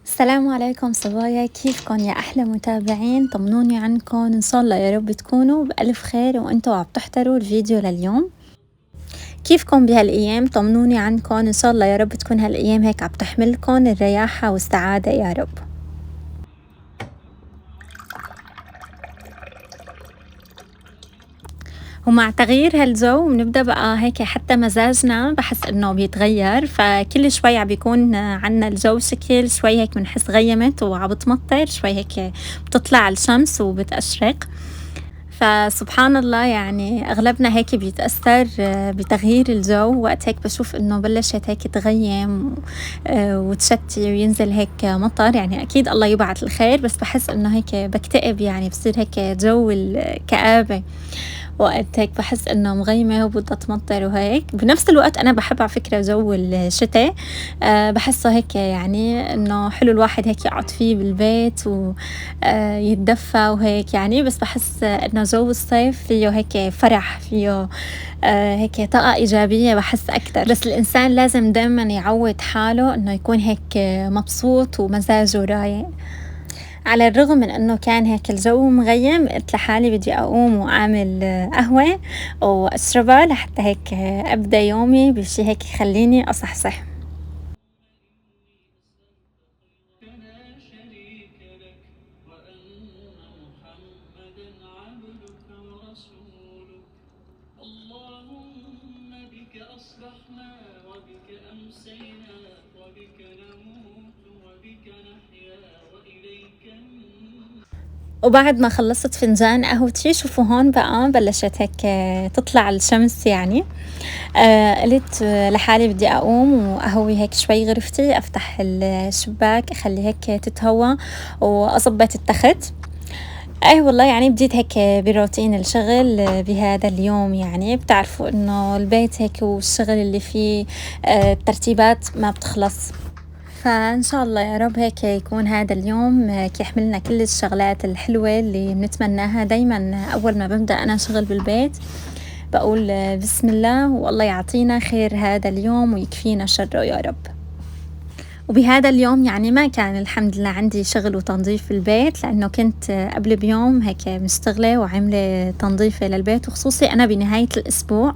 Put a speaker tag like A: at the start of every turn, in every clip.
A: السلام عليكم صبايا، كيفكن يا أحلى متابعين؟ طمنوني عنكم، إن شاء الله يا رب تكونوا بألف خير وأنتوا عم تحضروا الفيديو لليوم. كيفكن بهالأيام؟ طمنوني عنكم، إن شاء الله يا رب تكون هالأيام هيك عم تحملكن الرياحة والسعادة يا رب. ومع تغيير هالجو بنبدأ بقى هيك حتى مزاجنا بحس إنه بيتغير، فكل شوي عم بيكون عنا الجو شكل شوي هيك بنحس غيمت وعم بتمطر، شوي هيك بتطلع الشمس وبتأشرق. فسبحان الله يعني أغلبنا هيك بيتأثر بتغيير الجو، وقت هيك بشوف إنه بلشت هيك تغيم وتشتي وينزل هيك مطر، يعني أكيد الله يبعث الخير، بس بحس إنه هيك بكتئب، يعني بصير هيك جو الكآبة وقت هيك بحس إنه مغيمة وبدها تمطر وهيك. بنفس الوقت أنا بحب على فكرة جو الشتاء، بحسه هيك يعني إنه حلو الواحد هيك يقعد فيه بالبيت ويتدفى وهيك يعني، بس بحس إنه جو الصيف فيه هيك فرح، فيه هيك طاقة إيجابية بحس أكتر، بس الإنسان لازم دايما يعود حاله إنه يكون هيك مبسوط ومزاجه رايق. على الرغم من انه كان هيك الجو مغيم، قلت لحالي بدي اقوم واعمل قهوة واشربها لحتى هيك ابدا يومي بشي هيك يخليني اصحصح.
B: اللهم بك أصبحنا وبك أمسينا وبك نموت وبك نحيا وإليك
A: وبعد ما خلصت فنجان قهوتي، شوفوا هون بقى بلشت هيك تطلع الشمس يعني. قلت لحالي بدي أقوم وأهوي هيك شوي غرفتي، أفتح الشباك أخلي هيك تتهوى وأظبط التخت. أي والله يعني بديت هيك بروتين الشغل بهذا اليوم، يعني بتعرفوا إنه البيت هيك والشغل اللي فيه الترتيبات ما بتخلص، فإن شاء الله يا رب هيك يكون هذا اليوم هيك يحملنا كل الشغلات الحلوة اللي بنتمناها. دايما أول ما ببدأ أنا شغل بالبيت بقول بسم الله والله يعطينا خير هذا اليوم ويكفينا شره يا رب. وبهذا اليوم يعني ما كان الحمد لله عندي شغل وتنظيف في البيت، لأنه كنت قبل بيوم هيك مشتغلة وعملة تنظيفة للبيت، وخصوصي أنا بنهاية الأسبوع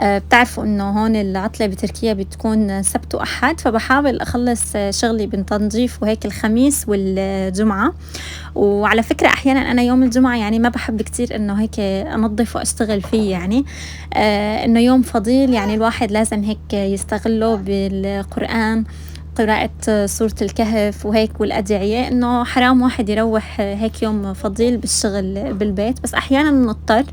A: بتعرفوا إنه هون العطلة بتركيا بتكون سبت وأحد، فبحاول أخلص شغلي بالتنظيف وهيك الخميس والجمعة. وعلى فكرة أحيانا أنا يوم الجمعة يعني ما بحب كتير إنه هيك أنظف وأشتغل فيه، يعني إنه يوم فضيل، يعني الواحد لازم هيك يستغله بالقرآن، قراءة سورة الكهف وهيك والأدعية، إنه حرام واحد يروح هيك يوم فضيل بالشغل بالبيت، بس أحيانا نضطر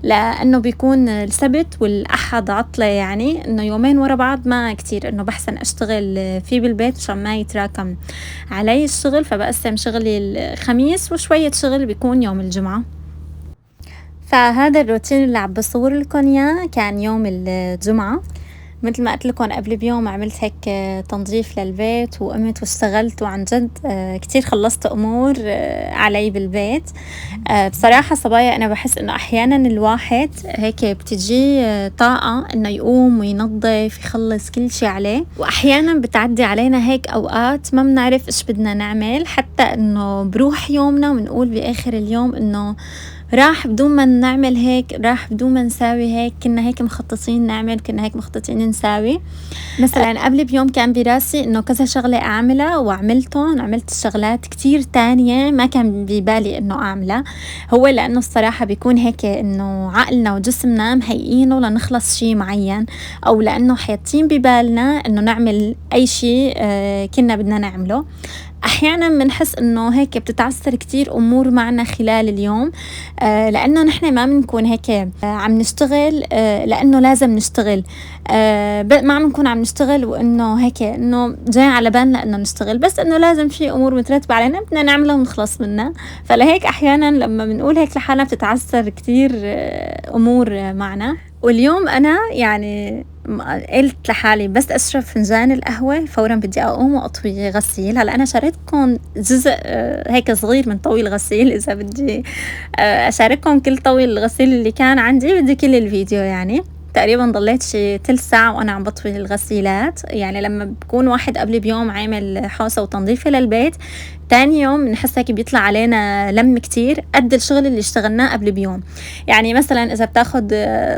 A: لأنه بيكون السبت والأحد عطلة، يعني إنه يومين ورا بعض ما كتير إنه بحسن أشتغل فيه بالبيت عشان ما يتراكم علي الشغل، فبقسم شغلي الخميس وشوية شغل بيكون يوم الجمعة. فهذا الروتين اللي عم بصور لكم إياه كان يوم الجمعة. مثل ما قلت لكم قبل بيوم عملت هيك تنظيف للبيت وقمت واشتغلت، وعن جد كتير خلصت أمور علي بالبيت. بصراحة صبايا أنا بحس إنه أحيانا الواحد هيك بتجي طاقة إنه يقوم وينظف يخلص كل شي عليه، وأحيانا بتعدي علينا هيك أوقات ما بنعرف إيش بدنا نعمل، حتى إنه بروح يومنا ونقول بآخر اليوم إنه راح بدون ما نعمل هيك، راح بدون ما نساوي هيك، كنا هيك مخططين نعمل، كنا هيك مخططين نساوي. مثلا قبل بيوم كان براسي انه كذا شغلة اعملها وعملتهم، عملت شغلات كتير تانية ما كان ببالي انه اعملها، هو لانه الصراحة بيكون هيك انه عقلنا وجسمنا مهيئينه لنخلص شي معين، او لانه حاطين ببالنا انه نعمل اي شي كنا بدنا نعمله. أحيانًا بنحس إنه هيك بتتعثر كتير أمور معنا خلال اليوم، لإنه نحن ما بنكون هيك عم نشتغل لإنه لازم نشتغل، ما عم نكون عم نشتغل وإنه هيك إنه جاي على بالنا إنه نشتغل، بس إنه لازم في أمور مترتبة علينا بدنا نعملها ونخلص منها، فلهيك أحيانًا لمّا بنقول هيك لحالنا بتتعثر كتير أمور معنا. واليوم أنا يعني قلت لحالي بس أشرب فنجان القهوة فورًا بدي أقوم وأطوي غسيل. هلأ أنا شاركتكم جزء هيك صغير من طوي الغسيل، إذا بدي أشارككم كل طوي الغسيل اللي كان عندي بدي كل الفيديو يعني. تقريبًا ضليت شي تلت ساعة وأنا عم باطوي الغسيلات، يعني لمّا بيكون واحد قبلي بيوم عامل حوسة وتنضيفة للبيت، تاني يوم بنحس هيك بيطلع علينا لَم كتير قد الشغل اللي اشتغلناه قبل بيوم. يعني مثلًا إذا بتاخد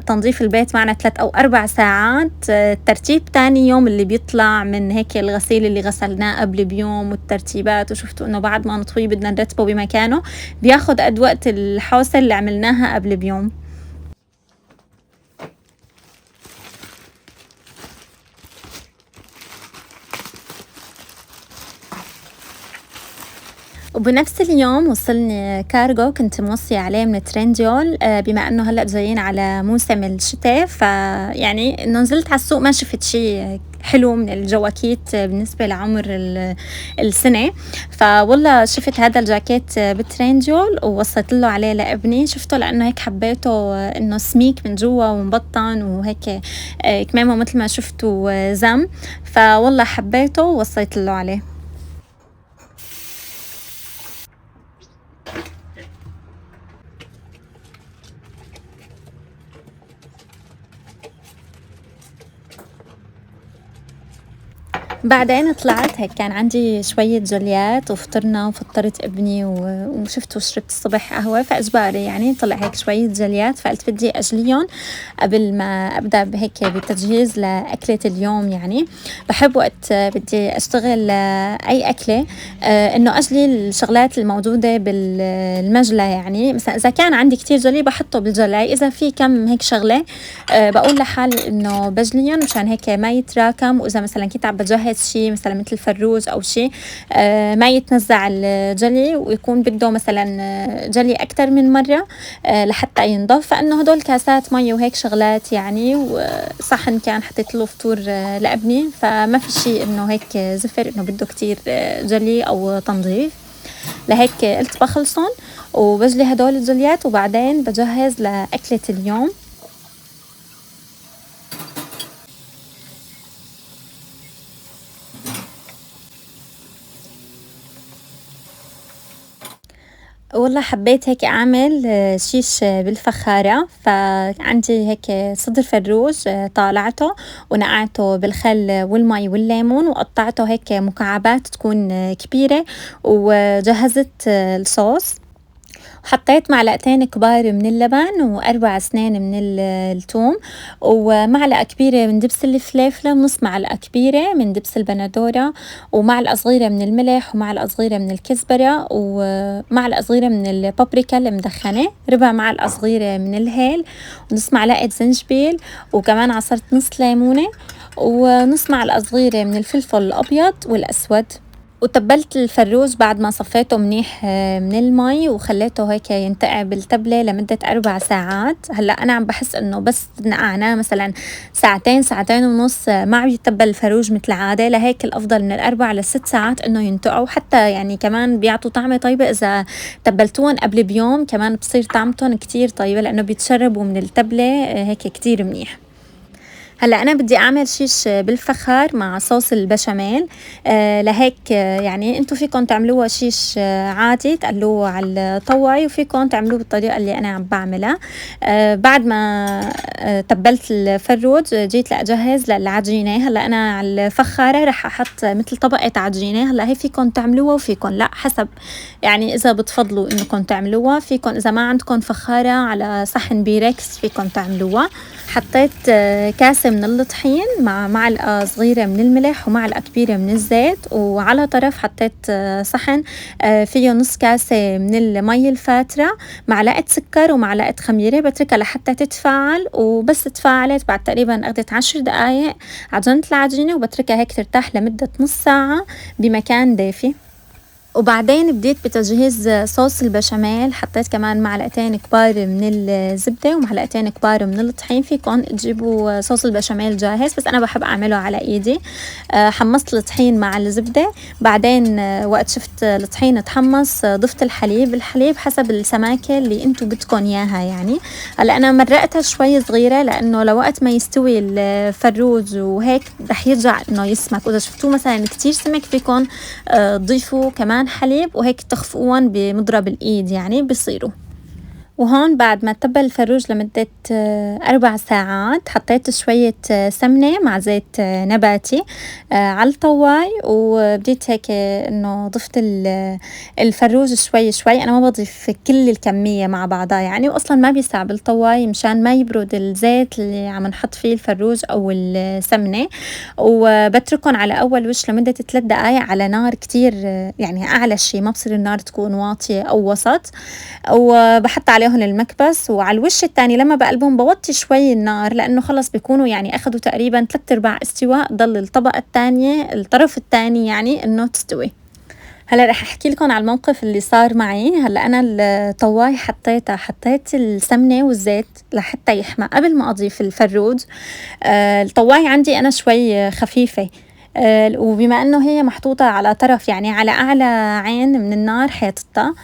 A: تنظيف البيت معنا 3 أو 4 ساعات، ترتيب تاني يوم اللي بيطلع من هيك الغسيل اللي غسلناه قبل بيوم والترتيبات وشفتوا إنه بعد ما نطويه بدنا نرتبه بمكانه، بياخد قد وقت الحوسة اللي عملناها قبل بيوم. وبنفس اليوم وصلني كارغو كنت موصية عليه من ترينديول، بما إنه هلأ جايين على موسم الشتا، فيعني إنه نزلت على السوق ما شفت شي حلو من الجواكيت بالنسبة لعمر السنة، فوالله شفت هذا الجاكيت بترينديول ووصيت له عليه لابني. شفته لأنه هيك حبيته إنه سميك من جوا ومبطن وهيك كمامه مثل ما شفتوا زم، فوالله حبيته ووصيت له عليه. بعدين طلعت هيك كان عندي شوية جوليات وفطرنا وفطرت ابني وشفت وشربت الصبح قهوة، فإجباري يعني طلع هيك شوية جوليات، فقلت بدي أجليهم قبل ما أبدأ بهيك بتجهيز لأكلة اليوم. يعني بحب وقت بدي أشتغل أي أكلة إنه أجلي الشغلات الموجودة بالمجلى، يعني مثلا إذا كان عندي كتير جولي بحطه بالجلاي، إذا في كم هيك شغلة بقول لحالي إنه بجليهم مشان هيك ما يتراكم، وإذا مثلا كنت عم بجهز شي مثلا مثل فروج أو شي ما يتنزع الجلي ويكون بده مثلا جلي أكتر من مرة لحتى ينضف، فإنه هدول كاسات مي وهيك شغلات يعني. وصحن كان حطيت له فطور لابني، فما في شي إنه هيك زفر إنه بده كتير جلي أو تنظيف، لهيك قلت بخلصن وبجلي هدول الجليات وبعدين بجهز لأكلة اليوم. والله حبيت هيك أعمل شيش بالفخارة، فعندي هيك صدر فروج طالعته ونقعته بالخل والمي والليمون وقطعته هيك مكعبات تكون كبيرة، وجهزت الصوص وحطيت معلقتين كبار من اللبن وأربع سنين من الثوم ومعلقة كبيرة من دبس الفليفلة ونص معلقة كبيرة من دبس البندورة ومعلقة صغيرة من الملح ومعلقة صغيرة من الكزبرة ومعلقة صغيرة من البابريكا المدخنة، ربع معلقة صغيرة من الهيل ونص معلقة زنجبيل، وكمان عصرت نص ليمونة ونص معلقة صغيرة من الفلفل الأبيض والأسود. وتبلت الفروج بعد ما صفيته منيح من المي وخليته هيك ينتقع بالتبلة لمدة 4 ساعات. هلأ أنا عم بحس إنه بس نقعناه مثلا ساعتين ساعتين ونص ما عم يتبل الفروج مثل عادة، لهيك الأفضل من 4 ل6 ساعات إنه ينتقعوا، حتى يعني كمان بيعطوا طعمة طيبة إذا تبلتوهم قبل بيوم، كمان بصير طعمتهم كتير طيبة لأنه بيتشربوا من التبلة هيك كتير منيح. هلأ أنا بدي أعمل شيش بالفخار مع صوص البشاميل، لهيك يعني أنتم فيكم تعملوها شيش عادي تقلوه على الطوعي، وفيكم تعملوه بالطريقة اللي أنا عم بعملها. بعد ما تبلت الفروج جيت لأجهز للعجينة. هلأ أنا على الفخارة رح أحط مثل طبقة عجينة، هلأ هي فيكم تعملوها وفيكم لا، حسب يعني إذا بتفضلوا إنكم تعملوها فيكم، إذا ما عندكم فخارة على صحن بيركس فيكم تعملوها. حطيت كاسة من الطحين مع معلقة صغيرة من الملح ومعلقة كبيرة من الزيت، وعلى طرف حطيت صحن فيه نص كاسة من المي الفاترة، معلقة سكر ومعلقة خميرة، بتركها لحتى تتفاعل، وبس تفاعلت بعد تقريبا أخذت 10 دقايق عجنت العجينة وبتركها هيك ترتاح لمدة نص ساعة بمكان دافي. وبعدين بديت بتجهيز صوص البشاميل، حطيت كمان معلقتين كبار من الزبدة ومعلقتين كبار من الطحين. فيكن تجيبوا صوص البشاميل جاهز بس أنا بحب أعمله على إيدي. حمصت الطحين مع الزبدة، بعدين وقت شفت الطحين تحمص ضفت الحليب حسب السماكة اللي انتو بدكن إياها يعني. هلا أنا مرقتها شوي صغيرة لأنه لوقت ما يستوي الفروج وهيك رح يرجع إنه يسمك، وإذا شفتوه مثلا كتير سمك فيكن تضيفوا كمان حليب وهيك تخفقوهم بمضرب الإيد يعني بصيروا. وهون بعد ما تبل الفروج لمدة 4 ساعات حطيت شوية سمنة مع زيت نباتي على الطواي، وبديت هيك انه ضفت الفروج شوي شوي. انا ما بضيف كل الكمية مع بعضها يعني، واصلا ما بيسع بالطواي مشان ما يبرد الزيت اللي عم نحط فيه الفروج او السمنة. وبتركهم على اول وش لمدة 3 دقايق على نار كتير يعني اعلى شي، ما بصير النار تكون واطية او وسط. وبحط عليهم المكبس، وعلى الوش التاني لما بقلبهم بوطي شوي النار لأنه خلص بيكونوا يعني أخدوا تقريبا 3/4 استواء، ضل الطبقة التانية الطرف التاني يعني إنه تستوي. هلا رح أحكي لكم على الموقف اللي صار معي. هلا أنا الطواي حطيت السمنة والزيت لحتى يحمى قبل ما أضيف الفروج. الطواي عندي أنا شوي خفيفة، وبما أنه هي محطوطة على طرف يعني على أعلى عين من النار حيطتها،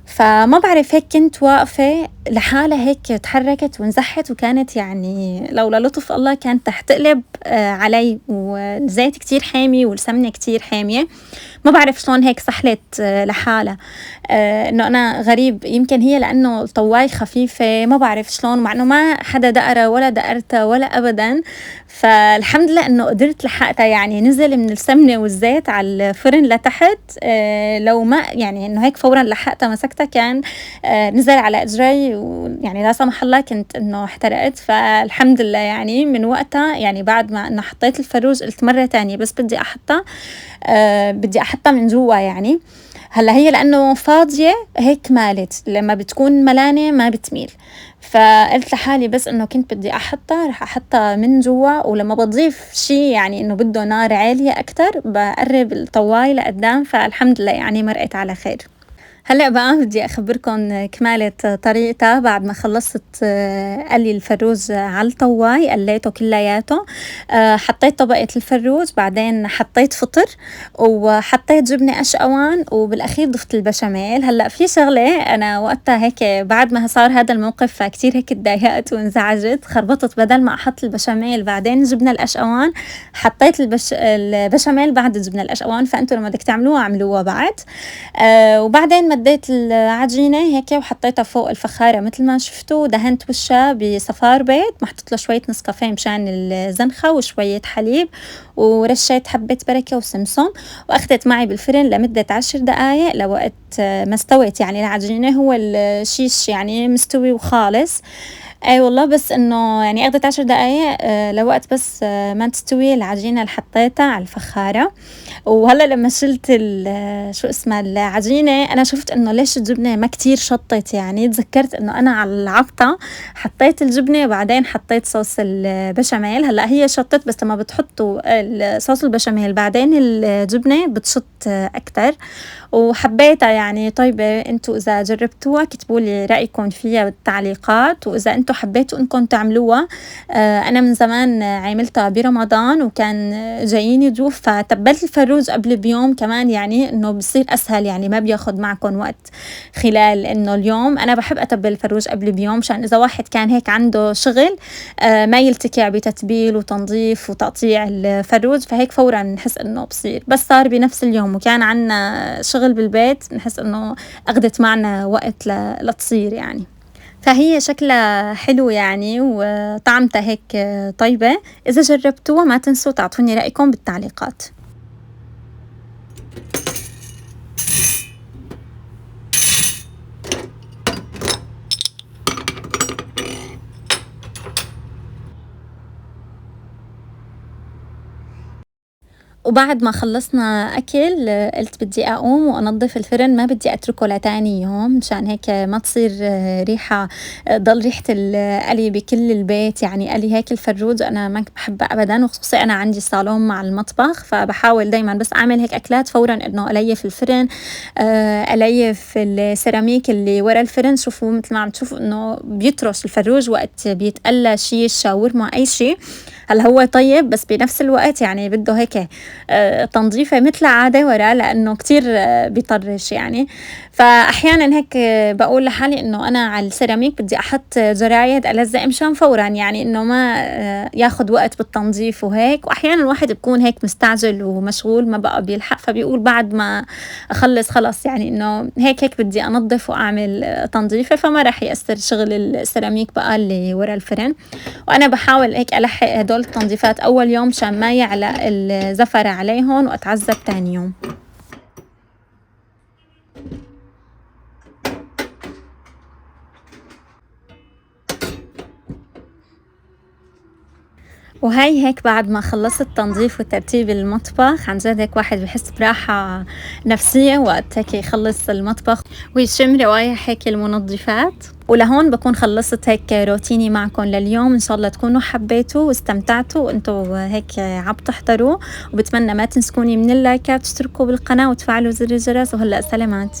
A: فما بعرف هيك كنت واقفة لحالها هيك تحركت وانزحت، وكانت يعني لولا لطف الله كانت رح تقلب علي، والزيت كتير حامي والسمنة كتير حامية. ما بعرف شلون هيك سحلت لحالها. انه انا غريب، يمكن هي لانه الطواي خفيفة ما بعرف شلون، مع انه ما حدا دقرة ولا دقرتها ولا ابدا. فالحمد لله انه قدرت لحقتها يعني، نزل من السمنة والزيت على الفرن لتحت. لو ما يعني انه هيك فورا لحقتها مسكتها كان نزل على اجري، ويعني لا سمح الله كنت انه احترقت. فالحمد لله يعني من وقتها يعني بعد ما انه حطيت الفروج قلت مرة تانية بس بدي احطها بدي احطها من جوا يعني. هلا هي لانه فاضية هيك مالت، لما بتكون ملانة ما بتميل. فقلت لحالي بس انه كنت بدي احطها رح احطها من جوا، ولما بضيف شي يعني انه بده نار عالية اكتر بقرب الطواي لقدام. فالحمد لله يعني مرقت على خير. هلأ بقى بدي أخبركم كمالة طريقتها. بعد ما خلصت قلي الفروج على الطواي قليته كلياته، حطيت طبقة الفروج، بعدين حطيت فطر وحطيت جبنة أشقوان، وبالأخير ضفت البشاميل. هلأ في شغلة أنا وقتها هيك بعد ما صار هذا الموقف فكتير هيك تضايقت وانزعجت، خربطت بدل ما أحط البشاميل بعدين الجبنة الأشقوان حطيت البشاميل بعد الجبنة الأشقوان. فأنتوا لما بدك تعملوها اعملوها بعد. وبعدين مديت العجينة هيك وحطيتها فوق الفخارة مثل ما شفتوا، ودهنت وشها بصفار بيض محطوط له شوية نسكافيه مشان الزنخة وشوية حليب، ورشيت حبة بركة وسمسم، وأخذت معي بالفرن لمدة 10 دقايق لوقت ما استوت يعني العجينة. هو الشيش يعني مستوي وخالص. اي والله، بس انه يعني اخذت 10 دقايق لوقت بس ما تستوي العجينة اللي حطيتها على الفخارة. وهلا لما شلت شو اسمها العجينة انا شفت انه ليش الجبنة ما كتير شطت، يعني تذكرت انه انا على العبطة حطيت الجبنة وبعدين حطيت صوص البشاميل. هلا هي شطت بس لما بتحطوا صوص البشاميل بعدين الجبنة بتشط اكتر، وحبيتها يعني. طيبة، انتوا اذا جربتوها كتبوا لي رأيكم فيها بالتعليقات، واذا انتوا حبيتوا انكم تعملوها. انا من زمان عملتها برمضان وكان جاييني ضيوف، فتبلت الفروج قبل بيوم كمان يعني انه بصير اسهل يعني ما بياخد معكم وقت خلال انه اليوم. انا بحب اتبل الفروج قبل بيوم مشان اذا واحد كان هيك عنده شغل ما يلتكع بتتبيل وتنظيف وتقطيع الفروج، فهيك فورا نحس انه بصير. بس صار بنفس اليوم وكان عنا شغل بالبيت نحس انه اخذت معنا وقت لتصير يعني. فهي شكلها حلو يعني وطعمتها هيك طيبة. إذا جربتوها ما تنسوا تعطوني رأيكم بالتعليقات. وبعد ما خلّصنا أكل قُلت بدي أقوم وأنضّف الفرن، ما بدي أتركه لتاني يوم، مشان هيك ما تصير ريحة ضل ريحة القلي بكل البيت، يعني قلي هيك الفروج أنا ما باحبها أبدًا، وخصوصي أنا عندي صالون مع المطبخ، فباحاول دايمًا بس أعمل هيك أكلات فورًا إنه أليّف الفرن، أليّف السيراميك اللي ورا الفرن. شوفوا متل ما عم تشوفوا إنه بيطرش الفروج وقت بيتقلّى شي شاورما أي شي. هلّأ هو طيب بس بنفس الوقت يعني بده هيك تنضيفة متل عادة وراه لإنه كتير بيطرّش يعني. فأحيانًا هيك باقول لحالي إنه أنا على السيراميك بدي أحط جرايد ألزق مشان فورًا يعني إنه ما ياخُد وقت بالتنضيف وهيك. وأحيانًا الواحد بيكون هيك مستعجل ومشغول ما بقى بيلحق، فبيقول بعد ما أخلّص خلص يعني إنه هيك بدي أنضّف وأعمل تنضيفة، فما راح يأثّر شغل السيراميك بقى اللي ورا الفرن. وأنا باحاول هيك ألحّق هدول التنظيفات أول يوم مشان ما يعلق الزفرة عليهن وأتعذّب تاني يوم. وهي هيك بعد ما خلّصت تنظيف وترتيب المطبخ، عن جد هيك واحد بيحس براحة نفسية وقت هيك يخلّص المطبخ ويشم روايح هيك المنظفات. ولهون باكون خلّصت هيك روتيني معكم لليوم، إن شاء الله تكونوا حبيتوا واستمتعتوا وأنتم هيك عم تحضروا، وباتمنى ما تنسوني من اللايكات وتشتركوا بالقناة وتفعلوا زر الجرس. وهلأ سلامات.